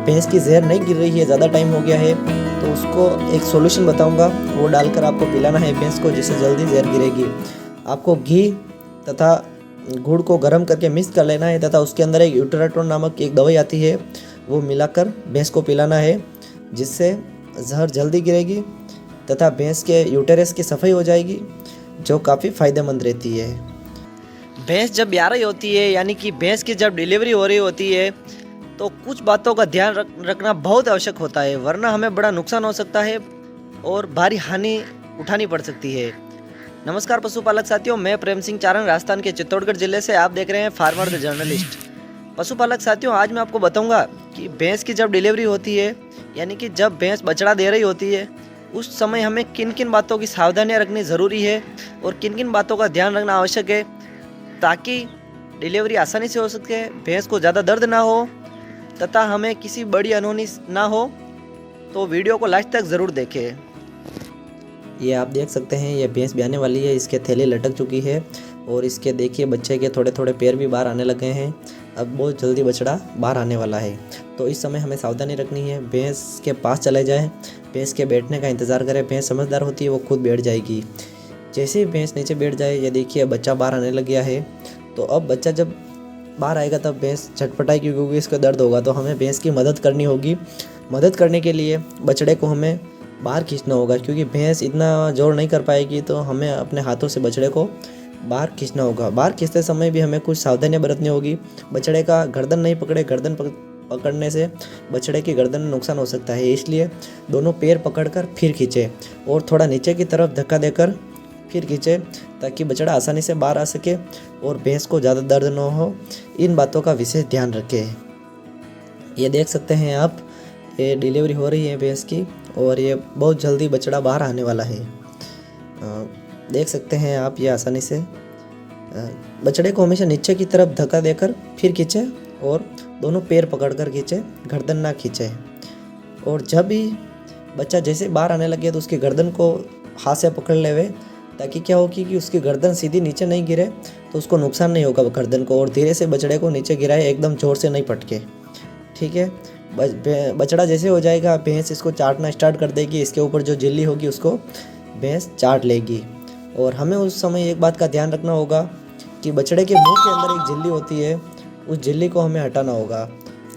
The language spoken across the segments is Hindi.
भैंस की जहर नहीं गिर रही है, ज़्यादा टाइम हो गया है, तो उसको एक सॉल्यूशन बताऊंगा, वो डालकर आपको पिलाना है भैंस को, जिससे जल्दी जहर गिरेगी। आपको घी तथा गुड़ को गर्म करके मिक्स कर लेना है तथा उसके अंदर एक यूट्राट्रोन नामक एक दवाई आती है, वो मिलाकर भैंस को पिलाना है, जिससे जहर जल्दी गिरेगी तथा भैंस के यूटेरस की सफाई हो जाएगी, जो काफ़ी फ़ायदेमंद रहती है। भैंस जब ब्याह रही होती है, यानी कि भैंस की जब डिलीवरी हो रही होती है, तो कुछ बातों का ध्यान रखना बहुत आवश्यक होता है, वरना हमें बड़ा नुकसान हो सकता है और भारी हानि उठानी पड़ सकती है। नमस्कार पशुपालक साथियों, मैं प्रेम सिंह चारण राजस्थान के चित्तौड़गढ़ जिले से आप देख रहे हैं फार्मर द जर्नलिस्ट। पशुपालक साथियों, आज मैं आपको बताऊंगा कि भैंस की जब डिलीवरी होती है, यानी कि जब भैंस बछड़ा दे रही होती है, उस समय हमें किन किन बातों की सावधानियां रखनी ज़रूरी है और किन किन बातों का ध्यान रखना आवश्यक है, ताकि डिलीवरी आसानी से हो सके, भैंस को ज़्यादा दर्द ना हो तथा हमें किसी बड़ी अनहोनी ना हो। तो वीडियो को लास्ट तक ज़रूर देखें। ये आप देख सकते हैं, ये भैंस ब्याने वाली है, इसके थैली लटक चुकी है और इसके देखिए बच्चे के थोड़े थोड़े पैर भी बाहर आने लगे हैं। अब बहुत जल्दी बछड़ा बाहर आने वाला है, तो इस समय हमें सावधानी रखनी है। भैंस के पास चले जाए, भैंस के बैठने का इंतज़ार करें। भैंस समझदार होती है, वो खुद बैठ जाएगी। जैसे ही भैंस नीचे बैठ जाए, ये देखिए बच्चा बाहर आने लग गया है। तो अब बच्चा जब बाहर आएगा तब भैंस झटपटाएगी, क्योंकि इसका दर्द होगा, तो हमें भैंस की मदद करनी होगी। मदद करने के लिए बछड़े को हमें बाहर खींचना होगा, क्योंकि भैंस इतना जोर नहीं कर पाएगी, तो हमें अपने हाथों से बछड़े को बाहर खींचना होगा। बाहर खींचते समय भी हमें कुछ सावधानियां बरतनी होगी। बछड़े का गर्दन नहीं पकड़े, गर्दन पकड़ने से बछड़े की गर्दन में नुकसान हो सकता है, इसलिए दोनों पैर पकड़कर फिर खींचे और थोड़ा नीचे की तरफ धक्का देकर फिर खींचे, ताकि बछड़ा आसानी से बाहर आ सके और भैंस को ज़्यादा दर्द न हो। इन बातों का विशेष ध्यान रखें। ये देख सकते हैं आप, ये डिलीवरी हो रही है भैंस की और ये बहुत जल्दी बछड़ा बाहर आने वाला है। देख सकते हैं आप, ये आसानी से बछड़े को हमेशा नीचे की तरफ धक्का देकर फिर खींचे और दोनों पैर पकड़कर खींचे, गर्दन ना खींचे। और जब भी बच्चा जैसे बाहर आने लगे तो उसकी गर्दन को हाथ से पकड़ लेवे, ताकि क्या हो कि उसकी गर्दन सीधी नीचे नहीं गिरे, तो उसको नुकसान नहीं होगा गर्दन को। और धीरे से बछड़े को नीचे गिराए, एकदम जोर से नहीं पटके, ठीक है। बछड़ा जैसे हो जाएगा, भैंस इसको चाटना स्टार्ट कर देगी। इसके ऊपर जो झिल्ली होगी उसको भैंस चाट लेगी। और हमें उस समय एक बात का ध्यान रखना होगा कि बछड़े के मुंह के अंदर एक झिल्ली होती है, उस झिल्ली को हमें हटाना होगा।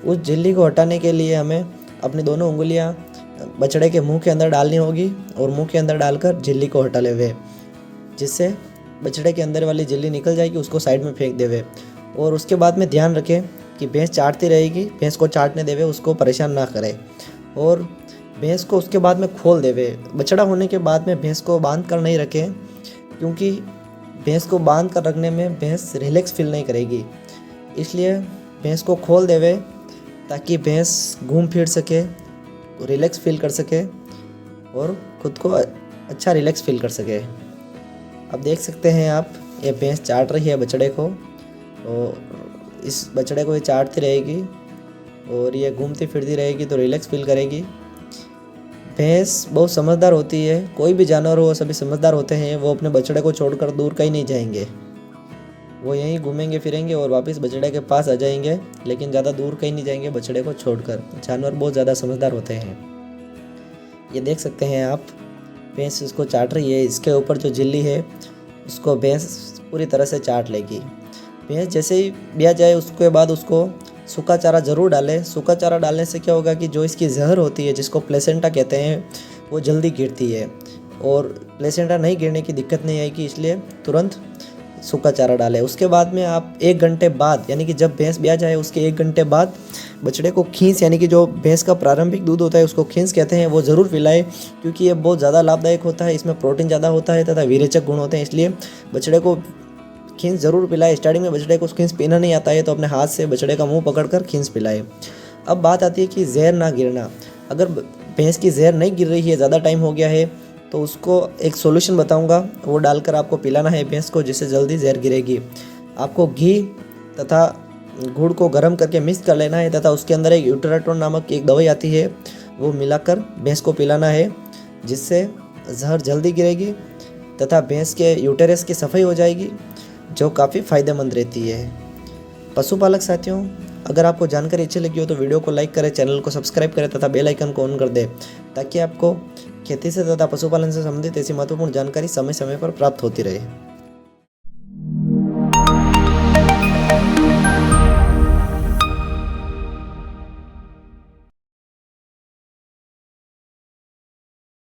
उस झिल्ली को हटाने के लिए हमें अपनी दोनों उंगलियां बछड़े के मुंह के अंदर डालनी होगी और मुंह के अंदर डालकर झिल्ली को हटा लेवे, जिससे बछड़े के अंदर वाली झिल्ली निकल जाएगी, उसको साइड में फेंक देवे। और उसके बाद में ध्यान रखें कि भैंस चाटती रहेगी, भैंस को चाटने देवे, उसको परेशान ना करे। और भैंस को उसके बाद में खोल देवे। बछड़ा होने के बाद में भैंस को बांध कर नहीं रखें, क्योंकि भैंस को बांध कर रखने में भैंस रिलैक्स फील नहीं करेगी, इसलिए भैंस को खोल देवे, ताकि भैंस घूम फिर सके, रिलैक्स फील कर सके और ख़ुद को अच्छा रिलैक्स फील कर सके। अब देख सकते हैं आप, ये भैंस चाट रही है बछड़े को और इस बछड़े को ये चाटती रहेगी और ये घूमती फिरती रहेगी, तो रिलैक्स फील करेगी। भैंस बहुत समझदार होती है, कोई भी जानवर हो सभी समझदार होते हैं। वो अपने बछड़े को छोड़कर दूर कहीं नहीं जाएंगे, वो यहीं घूमेंगे फिरेंगे और वापस बछड़े के पास आ जाएंगे, लेकिन ज़्यादा दूर कहीं नहीं जाएंगे बछड़े को छोड़कर। जानवर बहुत ज़्यादा समझदार होते हैं। ये देख सकते हैं आप, भैंस इसको चाट रही है। इसके ऊपर जो झिल्ली है उसको भैंस पूरी तरह से चाट लेगी। भैंस जैसे ही ब्याह जाए उसके बाद उसको सूखा चारा ज़रूर डालें। सूखा चारा डालने से क्या होगा कि जो इसकी जहर होती है, जिसको प्लेसेंटा कहते हैं, वो जल्दी गिरती है और प्लेसेंटा नहीं गिरने की दिक्कत नहीं आएगी, इसलिए तुरंत सूखा चारा डालें। उसके बाद में आप 1 घंटे बाद, यानी कि जब भैंस ब्याह जाए उसके 1 घंटे बाद बछड़े को खींच, यानी कि जो भैंस का प्रारंभिक दूध होता है उसको खींच कहते हैं, वो ज़रूर पिलाएं, क्योंकि ये बहुत ज़्यादा लाभदायक होता है। इसमें प्रोटीन ज़्यादा होता है तथा विरेचक गुण होते हैं, इसलिए बछड़े को खींच ज़रूर पिलाए। स्टार्टिंग में बछड़े को खींच पीना नहीं आता है, तो अपने हाथ से बछड़े का मुंह पकड़कर खींच पिलाए। अब बात आती है कि जहर ना गिरना। अगर भैंस की जहर नहीं गिर रही है, ज़्यादा टाइम हो गया है, तो उसको एक सॉल्यूशन बताऊंगा, वो डालकर आपको पिलाना है भैंस को, जिससे जल्दी जहर गिरेगी। आपको घी तथा गुड़ को गर्म करके मिक्स कर लेना है तथा उसके अंदर एक यूट्राट्रोन नामक एक दवाई आती है, वो मिलाकर भैंस को पिलाना है, जिससे जहर जल्दी गिरेगी तथा भैंस के यूटेरस की सफाई हो जाएगी, जो काफ़ी फ़ायदेमंद रहती है। पशुपालक साथियों, अगर आपको जानकारी अच्छी लगी हो तो वीडियो को लाइक करें, चैनल को सब्सक्राइब करें तथा बेल आइकन को ऑन कर दें, ताकि आपको खेती से तथा पशुपालन से संबंधित ऐसी महत्वपूर्ण जानकारी समय समय पर प्राप्त होती रहे।